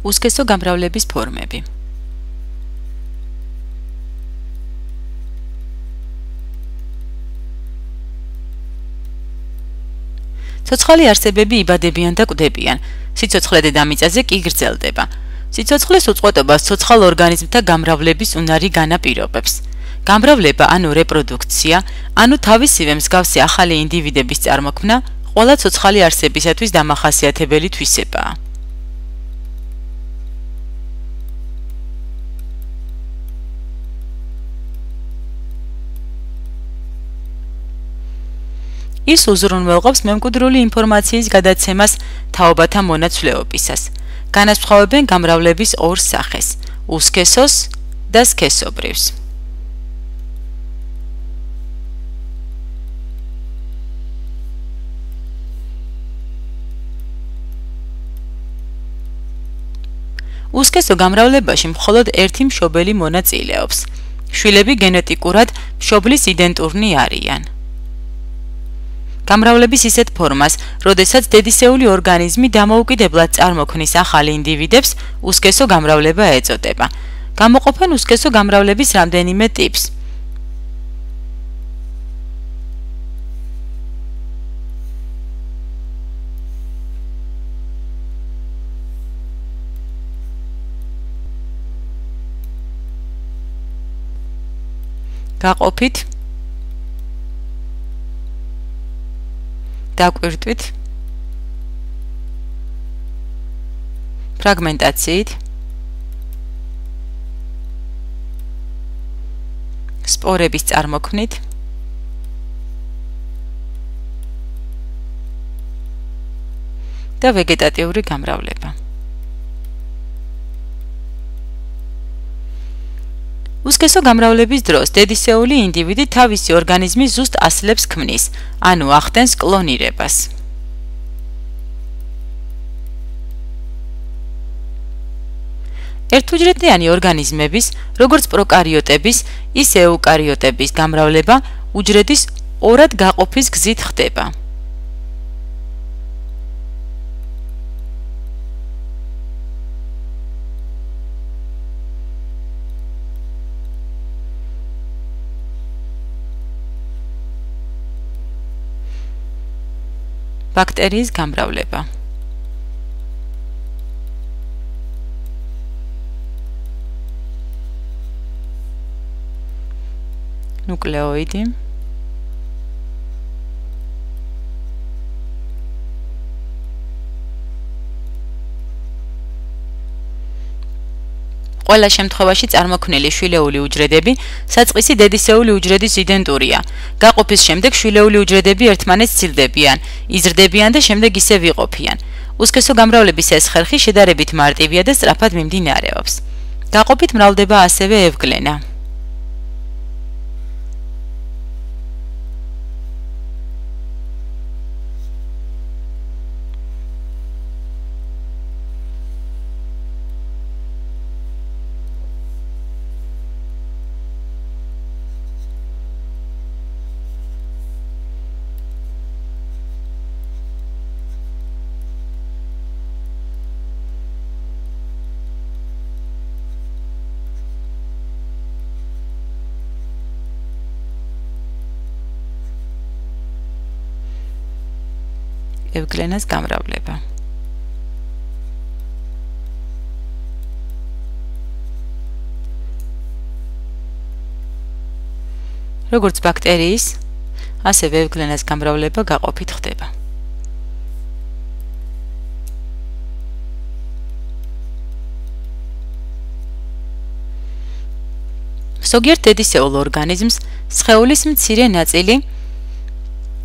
უსქესო გამრავლების ფორმები. ცოცხალი არსებები იბადებიან და კვდებიან. სიცოცხლე დედამიწაზე კი გრძელდება. სიცოცხლის უწყვეტობას ცოცხალ ორგანიზმთა გამრავლების უნარი განაპირობებს. გამრავლება ანუ რეპროდუქცია, ანუ თავისივე მსგავსი ახალი ინდივიდების წარმოქმნა, ყველა ცოცხალი არსებისათვის დამახასიათებელი თვისებაა. ის უზრუნველყოფს მემკვიდრული ინფორმაციის გადაცემას თაობათა მონაცვლეობისას. განასხვავებენ გამრავლების ორ სახეს: უსქესოს და სქესობრივს. უსქესო გამრავლებაში მხოლოდ ერთი მშობელი მონაწილეობს. შვილები გენეტიკურად მშობლის იდენტურნი არიან. გამრავლების ისეთ ფორმას, როდესაც დედისეული ორგანიზმი დამოუკიდებლად წარმოქმნის ახალ ინდივიდებს, უსქესო გამრავლება ეწოდება. გამოყოფენ უსქესო გამრავლების რამდენიმე ტიპს. გაყოფით, დაკვირტვით, ფრაგმენტაციით, სპორების წარმოქმნით, და ვეგეტატიური გამრავლება. უსქესო გამრავლების დროს დედისეული ინდივიდი თავისი ორგანიზმის ზუსტ ასლებს ქმნის, ანუ ახდენს კლონირებას. ერთუჯრედიანი ორგანიზმების, როგორც პროკარიოტების, ისე ეუკარიოტების გამრავლება უჯრედის ორად გაყოფის გზით ხდება. ბაქტერიის გამრავლება. ნუკლეოიდი. ყველა შემთხვევაში წარმოქმნილი შვილეული უჯრედები საწყისი დედისეული უჯრედის იდენტურია. გაყოფის შემდეგ შვილეული უჯრედები ერთმანეთს ცილდებიან, იზრდებიან და შემდეგ ისევ იყოფიან. უსქესო გამრავლების ეს ხერხი შედარებით მარტივია და სწრაფად მიმდინარეობს. გაყოფით მრავლდება ასევე ევგლენა. ევგლენას გამრავლება. როგორც ბაქტერიის, ასევე ევგლენას გამრავლება გაყოფით ხდება. ზოგიერთ დედისეულ ორგანიზმს სხეულის მცირე ნაწილი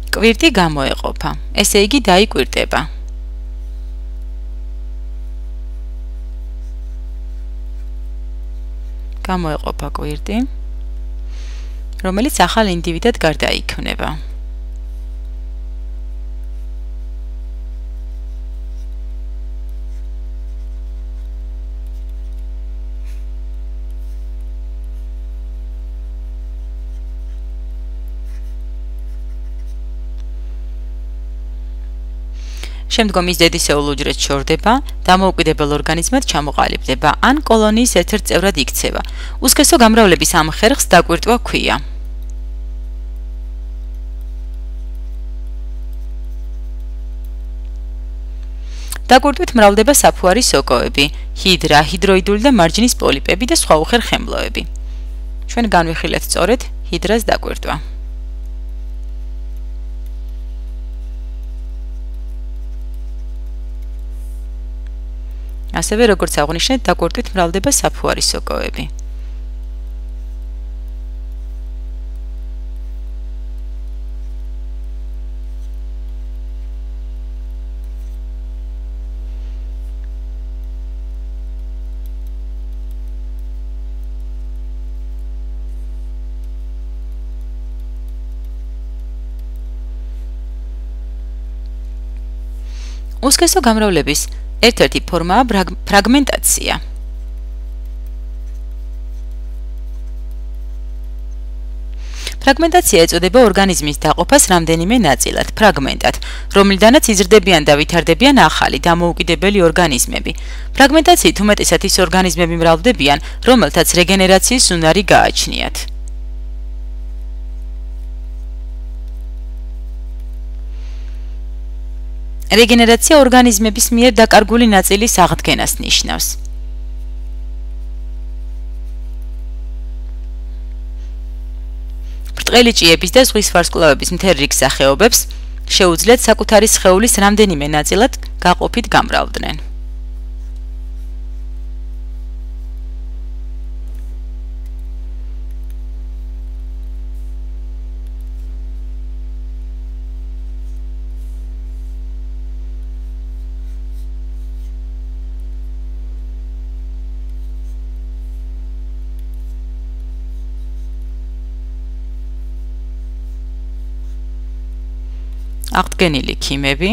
კვირტი გამოეყოფა, ესე იგი დაიკვირტება. გამოეყოფა კვირტი, რომელიც ახალ ინდივიდად გარდაიქმნება. შემდგომ ის დედისეულ უჯრედს შორდება, დამოუკიდებელ ორგანიზმად ჩამოყალიბდება ან კოლონიის ერთ-ერთ წევრად იქცევა. უსქესო გამრავლების ამ ხერხს დაკვირტვა ჰქვია. დაკვირტვით მრავლდება საფუარი სოკოები, ჰიდრა, ჰიდროიდული და მარჯნის პოლიპები და სხვა უხერხემლოები. ჩვენ განვიხილეთ სწორედ ჰიდრას დაკვირტვა. ასევე როგორც აღვნიშნეთ, დაკვირტვით მრავლდება საფუარი სოკოები. უსქესო გამრავლების ერთ-ერთი ფორმაა ფრაგმენტაცია. ფრაგმენტაცია ეწოდება ორგანიზმის დაყოფას რამდენიმე ნაწილად, ფრაგმენტად, რომლიდანაც იზრდებიან და ვითარდებიან ახალი, დამოუკიდებელი ორგანიზმები. ფრაგმენტაციით უმეტესად ის ორგანიზმები მრავლდებიან, რომელთაც რეგენერაციის უნარი გააჩნიათ. რეგენერაცია ორგანიზმების მიერ დაკარგული ნაწილის აღდგენას ნიშნავს. ბრტყელი ჭიების და ზღვის ვარსკვლავების მთელ რიგ სახეობებს შეუძლიათ საკუთარი სხეულის რამდენიმე ნაწილად გაყოფით გამრავლდნენ. აღდგენილი ქიმები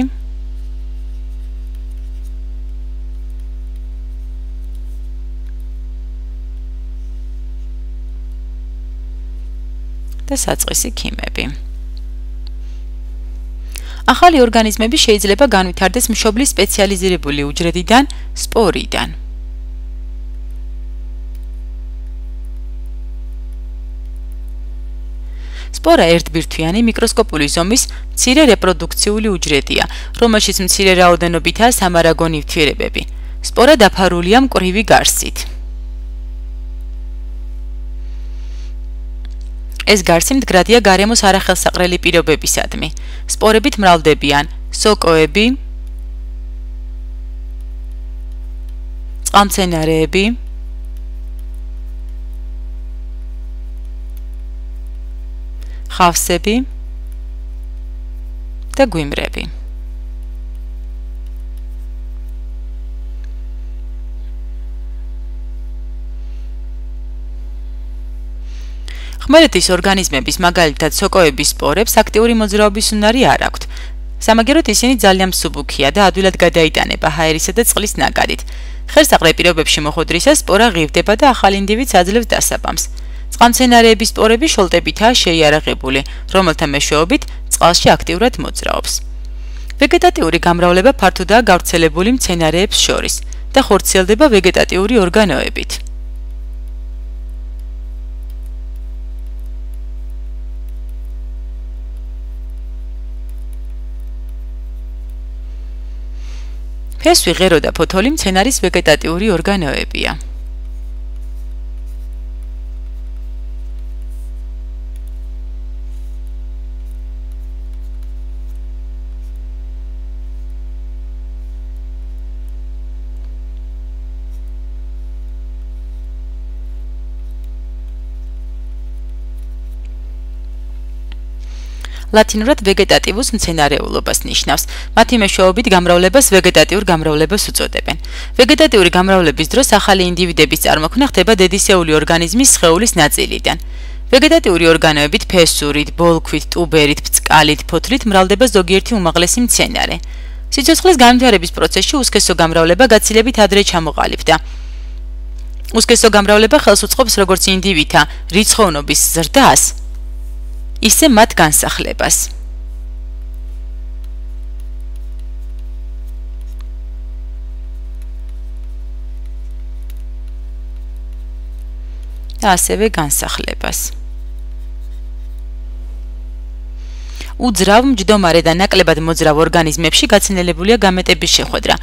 და საწყისი ქიმები. ახალი ორგანიზმები შეიძლება განვითარდეს მშობლის სპეციალიზირებული უჯრედიდან, სპორიდან. სპორა ერთბირთვიანი მიკროსკოპული ზომის მცირე რეპროდუქციული უჯრედია, რომელშიც მცირე რაოდენობითაა სამარაგო ნივთიერებები. სპორა დაფარულია მკვრივი გარსით. ეს გარსი მდგრადია გარემოს არახელსაყრელი პირობებისადმი. სპორებით მრავლდებიან სოკოები, წყალმცენარეები, ხავსები და გვიმრები. ხმელეთის ორგანიზმების, მაგალითად სოკოების სპორებს აქტიური მოძრაობის უნარი არ აქვთ. სამაგეროდ ისინი ძალიან მსუბუქია და ადვილად გადაიტანება ჰაერისა და წყლის ნაკადით. ხელსაყრელ პირობებში მოხვედრისას სპორა ღირდება და ახალ ინდივიდს აძლევს დასაბამს. წყალმცენარეების სპორები შოლტებითაა შეიარაღებული, რომელთა მეშვეობით წყალში აქტიურად მოძრაობს. ვეგეტატიური გამრავლება ფართოდაა გავრცელებული მცენარეებს შორის და ხორციელდება ვეგეტატიური ორგანოებით. ფესვი, ღერო და ფოთოლი მცენარის ვეგეტატიური ორგანოებია. ლათინურად ვეგეტატივუს მცენარეულობას ნიშნავს. მათი მეშვეობით გამრავლებას ვეგეტატიურ გამრავლებას უწოდებენ. ვეგეტატიური გამრავლების დროს ახალი ინდივიდების წარმოქმნა ხდება დედისეული ორგანიზმის სხეულის ნაწილიდან. ვეგეტატიური ორგანოებით ფესურით, ბოლქვით, ტუბერით, ბწყალით, ფოთლით მრავლდება ზოგიერთი უმაღლესი მცენარე. სიცოცხლის განვითარების პროცესში უსქესო გამრავლება გაცილებით ადრე ჩამოყალიბდა. უსქესო გამრავლება ხელს უწყობს როგორც ინდივიდთა რიცხოვნობის ზრდას, ისე მათ განსახლებას. და ასევე განსახლებას. უძრავ, მჯდომარე და ნაკლებად მოძრავ ორგანიზმებში გაცნელებულია გამეტების შეხვედრა.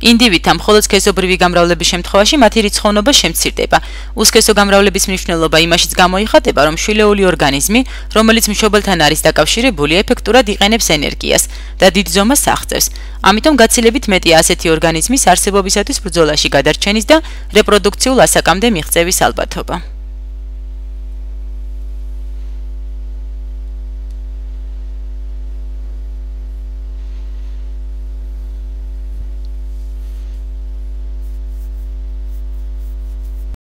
ინდივიდთა მხოლოდ სქესობრივი გამრავლების შემთხვევაში მათი რიცხოვნობა შემცირდება. უსქესო გამრავლების მნიშვნელობა იმაშიც გამოიხატება, რომ შვილეული ორგანიზმი, რომელიც მშობელთან არის დაკავშირებული, ეფექტურად იყენებს ენერგიას და დიდ ზომას აღწევს. ამიტომ გაცილებით მეტია ასეთი ორგანიზმის არსებობისათვის ბრძოლაში გადარჩენის და რეპროდუქციულ ასაკამდე მიღწევის ალბათობა.